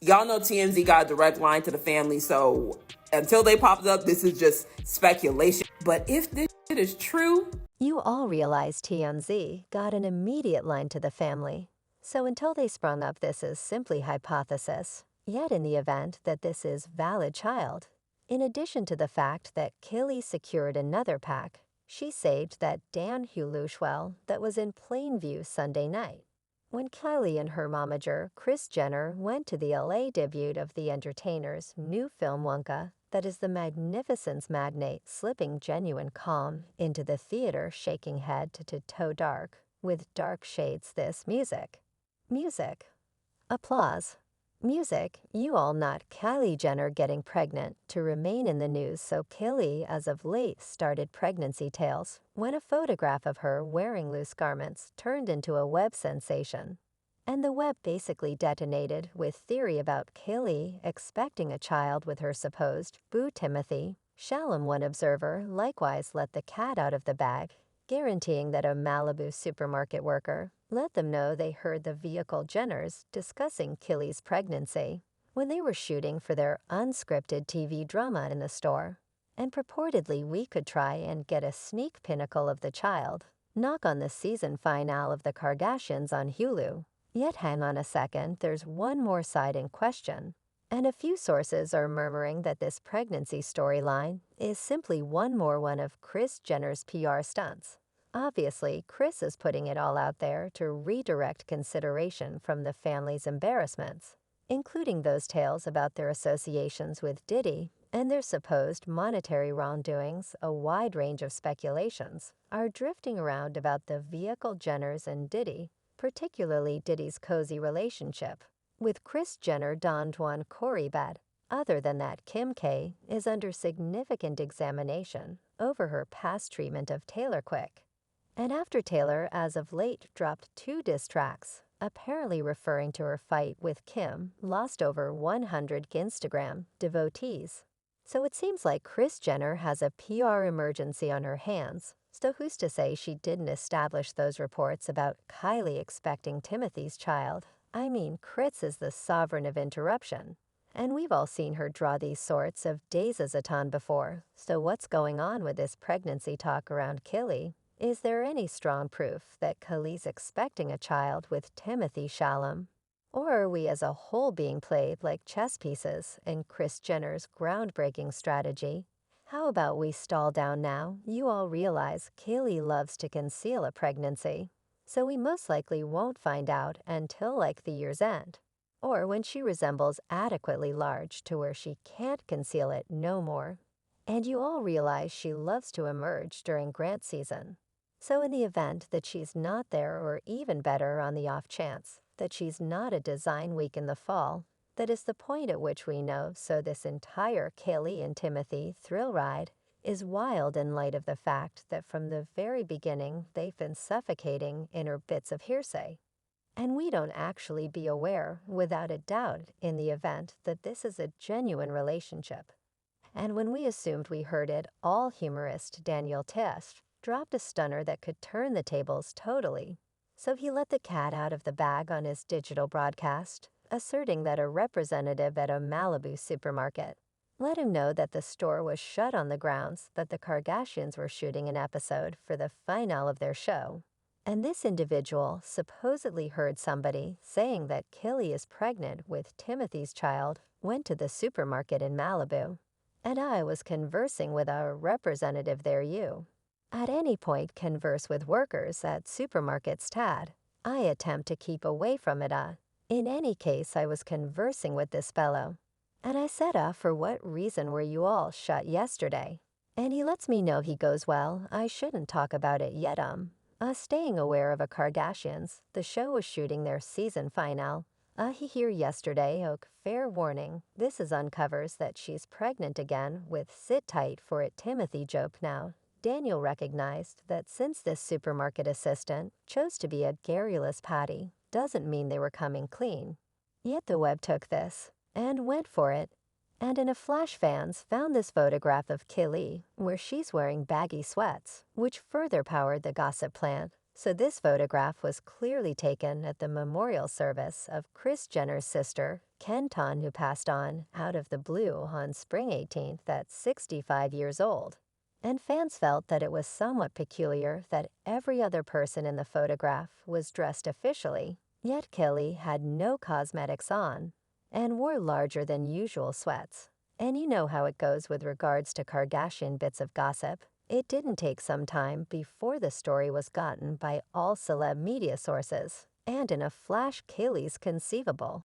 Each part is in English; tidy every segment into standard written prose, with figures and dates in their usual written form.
Y'all know TMZ got a direct line to the family, so until they popped up, this is just speculation. But if this shit is true, you all realize TMZ got an immediate line to the family. So until they sprung up, this is simply hypothesis. Yet in the event that this is valid child, in addition to the fact that Kylie secured another pack, she saved that Dan Hulushwell that was in plain view Sunday night. When Kylie and her momager, Kris Jenner, went to the LA debut of the entertainer's new film Wonka, that is the magnificence magnate slipping genuine calm into the theater, shaking head to toe dark, with dark shades this music. Music. Applause. Music, you all not Kylie Jenner getting pregnant to remain in the news, so Kylie as of late started pregnancy tales when a photograph of her wearing loose garments turned into a web sensation. And the web basically detonated with theory about Kylie expecting a child with her supposed boo Timothee Chalamet. One observer likewise let the cat out of the bag, guaranteeing that a Malibu supermarket worker let them know they heard the vehicle Jenners discussing Kylie's pregnancy when they were shooting for their unscripted TV drama in the store. And purportedly we could try and get a sneak pinnacle of the child, knock on the season finale of the Kardashians on Hulu. Yet hang on a second, there's one more side in question. And a few sources are murmuring that this pregnancy storyline is simply one more one of Kris Jenner's PR stunts. Obviously, Kris is putting it all out there to redirect consideration from the family's embarrassments, including those tales about their associations with Diddy and their supposed monetary wrongdoings. A wide range of speculations are drifting around about the vehicle Jenners and Diddy, particularly Diddy's cozy relationship with Kris Jenner donned one Corey bed. Other than that, Kim K is under significant examination over her past treatment of Taylor Quick. And after Taylor, as of late, dropped 2 diss tracks, apparently referring to her fight with Kim, lost over 100 Instagram devotees. So it seems like Kris Jenner has a PR emergency on her hands. So who's to say she didn't establish those reports about Kylie expecting Timothee's child? I mean, Kris is the sovereign of interruption. And we've all seen her draw these sorts of days-a-ton before. So what's going on with this pregnancy talk around Kylie? Is there any strong proof that Kylie's expecting a child with Timothee Chalamet? Or are we as a whole being played like chess pieces in Kris Jenner's groundbreaking strategy? How about we stall down now? You all realize Kylie loves to conceal a pregnancy, so we most likely won't find out until like the year's end, or when she resembles adequately large to where she can't conceal it no more. And you all realize she loves to emerge during grant season. So in the event that she's not there, or even better on the off chance that she's not a design week in the fall, that is the point at which we know, so this entire Kylie and Timothee thrill ride is wild in light of the fact that from the very beginning they've been suffocating in her bits of hearsay. And we don't actually be aware, without a doubt, in the event that this is a genuine relationship. And when we assumed we heard it all, humorist Daniel Test dropped a stunner that could turn the tables totally. So he let the cat out of the bag on his digital broadcast, asserting that a representative at a Malibu supermarket let him know that the store was shut on the grounds that the Kardashians were shooting an episode for the finale of their show. And this individual supposedly heard somebody saying that Kylie is pregnant with Timothee's child, went to the supermarket in Malibu. And I was conversing with a representative there. You at any point converse with workers at supermarkets tad. I attempt to keep away from it. In any case, I was conversing with this fellow. And I said, for what reason were you all shut yesterday? And he lets me know he goes, well, I shouldn't talk about it yet. Staying aware of a Kardashians, the show was shooting their season finale. He here yesterday, fair warning, this is uncovers that she's pregnant again with sit tight for it Timothee joke now. Daniel recognized that since this supermarket assistant chose to be a garrulous patty, doesn't mean they were coming clean. Yet the web took this and went for it. And in a flash, fans found this photograph of Kylie where she's wearing baggy sweats, which further powered the gossip plant. So this photograph was clearly taken at the memorial service of Kris Jenner's sister, Kenton, who passed on out of the blue on spring 18th at 65 years old. And fans felt that it was somewhat peculiar that every other person in the photograph was dressed officially, yet Kylie had no cosmetics on and wore larger than usual sweats. And you know how it goes with regards to Kardashian bits of gossip. It didn't take some time before the story was gotten by all celeb media sources, and in a flash Kylie's conceivable.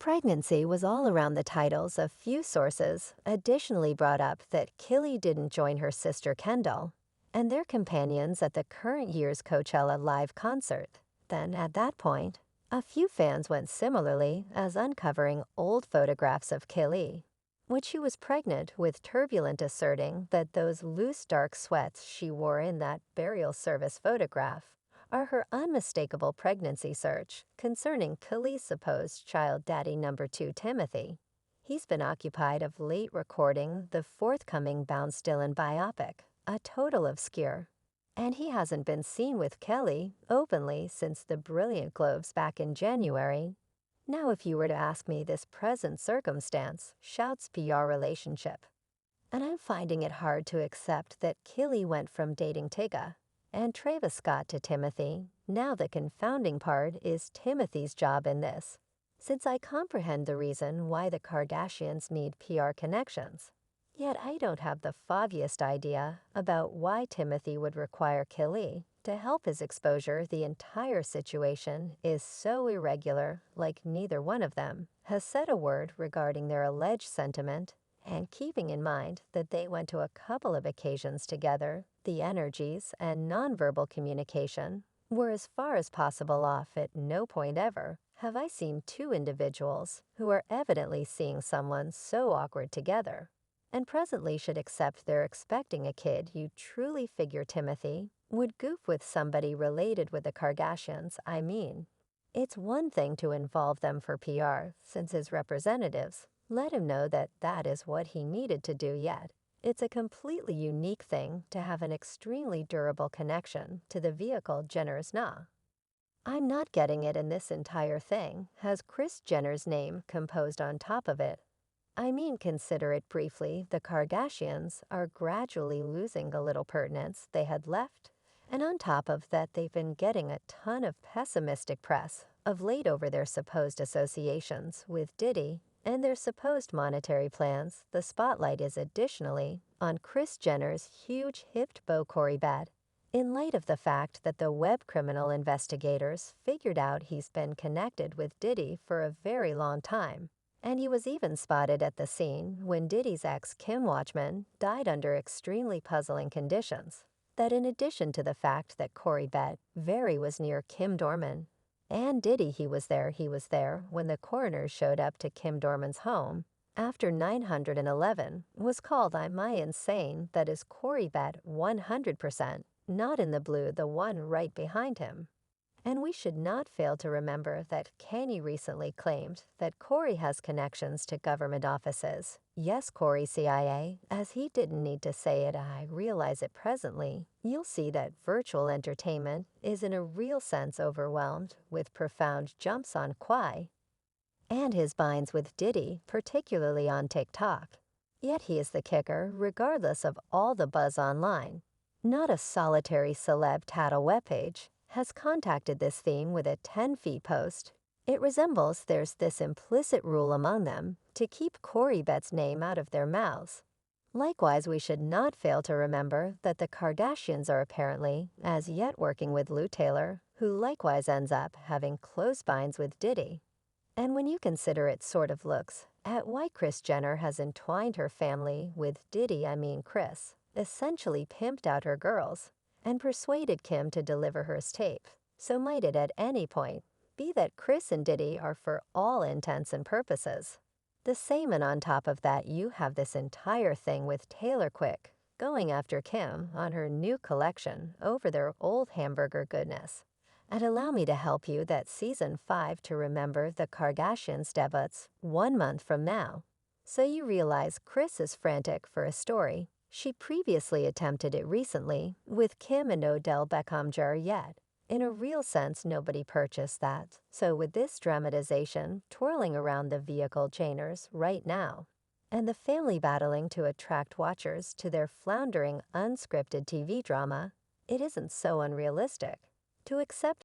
Pregnancy was all around the titles. A few sources additionally brought up that Kylie didn't join her sister Kendall and their companions at the current year's Coachella live concert. Then, at that point, a few fans went similarly as uncovering old photographs of Kylie, which she was pregnant with, turbulent asserting that those loose dark sweats she wore in that burial service photograph are her unmistakable pregnancy search concerning Kylie's supposed child daddy number 2, Timothee. He's been occupied of late recording the forthcoming Bound Dylan biopic, A Total Obscure, and he hasn't been seen with Kylie openly since the Brilliant Globes back in January. Now, if you were to ask me, this present circumstance shouts PR relationship, and I'm finding it hard to accept that Kylie went from dating Tyga and Travis Scott to Timothee. Now the confounding part is Timothee's job in this, since I comprehend the reason why the Kardashians need PR connections. Yet I don't have the foggiest idea about why Timothee would require Kylie to help his exposure. The entire situation is so irregular, like neither one of them has said a word regarding their alleged sentiment, and keeping in mind that they went to a couple of occasions together, the energies and nonverbal communication were as far as possible off. At no point ever have I seen two individuals who are evidently seeing someone so awkward together, and presently should accept they're expecting a kid. You truly figure Timothee would goof with somebody related with the Kardashians? I mean, it's one thing to involve them for PR, since his representatives let him know that that is what he needed to do, yet it's a completely unique thing to have an extremely durable connection to the vehicle Jenner's nah. I'm not getting it, and this entire thing has Kris Jenner's name composed on top of it. I mean, consider it briefly, the Kardashians are gradually losing a little pertinence they had left, and on top of that they've been getting a ton of pessimistic press of late over their supposed associations with Diddy and their supposed monetary plans. The spotlight is additionally on Kris Jenner's huge hipped beau Corey Bett, in light of the fact that the web criminal investigators figured out he's been connected with Diddy for a very long time. And he was even spotted at the scene when Diddy's ex Kim Watchman died under extremely puzzling conditions. That in addition to the fact that Corey Bett very was near Kim Dorman, and Diddy he was there when the coroner showed up to Kim Dorman's home after 911 was called. Am I insane? That is Corey Bett 100%, not in the blue, the one right behind him. And we should not fail to remember that Kanye recently claimed that Corey has connections to government offices. Yes, Corey CIA, as he didn't need to say it. I realize it presently. You'll see that virtual entertainment is in a real sense overwhelmed with profound jumps on Kwai and his binds with Diddy, particularly on TikTok. Yet he is the kicker, regardless of all the buzz online. Not a solitary celeb tattle webpage has contacted this theme with a 10-feet post. It resembles there's this implicit rule among them to keep Corey Bett's name out of their mouths. Likewise, we should not fail to remember that the Kardashians are apparently as yet working with Lou Taylor, who likewise ends up having close binds with Diddy. And when you consider it sort of looks at why Kris Jenner has entwined her family with Diddy, I mean Kris essentially pimped out her girls and persuaded Kim to deliver her tape. So might it at any point be that Kris and Diddy are, for all intents and purposes, the same? And on top of that, you have this entire thing with Taylor Quick going after Kim on her new collection over their old hamburger goodness. And allow me to help you that season 5 to remember the Kardashians debuts 1 month from now. So you realize Kris is frantic for a story. She previously attempted it recently with Kim and Odell Beckham Jr. Yet In a real sense, nobody purchased that. So with this dramatization twirling around the vehicle chainers right now, and the family battling to attract watchers to their floundering, unscripted TV drama, it isn't so unrealistic to accept